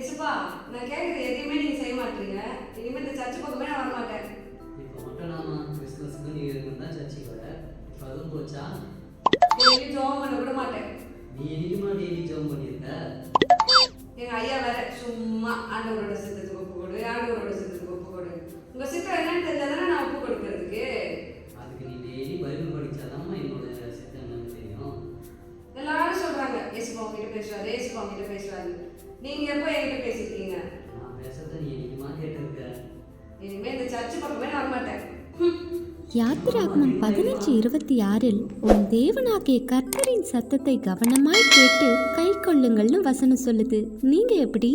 இசுப்பா, நான் கேட்குறது எதையுமே நீங்க செய்ய மாட்டீங்க. இனிமே இந்த சர்ச்சு பக்கமே நான் வர மாட்டேன். இப்போ மட்டும் நாம கிறிஸ்மஸ்க்கு நியூ இயர்க்கு தான் சர்ச்சுக்கு வர. இப்போ அதுவும் போச்சா? டெய்லி ஜோம் பண்ண விட மாட்டேன். நீ என்னைக்குமா டெய்லி ஜோம் பண்ணியிருக்க? எங்க ஐயா வேற சும்மா ஆண்டவரோட சித்தத்துக்கு ஒப்பு கொடு, ஆண்டவரோட சித்தத்துக்கு ஒப்பு கொடு. உங்க சித்தம் என்னன்னு தெரிஞ்சாதானே நான் ஒப்பு கொடுக்கறதுக்கு. அதுக்கு நீ டெய்லி பைபிள் படிச்சாதான் என்னோட சித்தம் என்னன்னு தெரியும். எல்லாரும் சொல்றாங்க ஏசுப்பா உங்ககிட்ட பேசுவாரு, ஏசுப்பா உங்ககிட்ட பேசுவாரு. நீங்க எப்போ என்கிட்ட பேசிருக்கீங்க? நான் பேசுறத நீ என்னைக்குமா கேட்டிருக்க? இனிமே இந்த சர்ச்சு பக்கமே நான் வர மாட்டேன். யாத்திராகமம் 15:26 உன் தேவனாகிய கர்த்தரின் சத்தத்தை கவனமாய் கேட்டு கை கொள்ளுங்கள்னு வசனம் சொல்லுது. நீங்க எப்படி?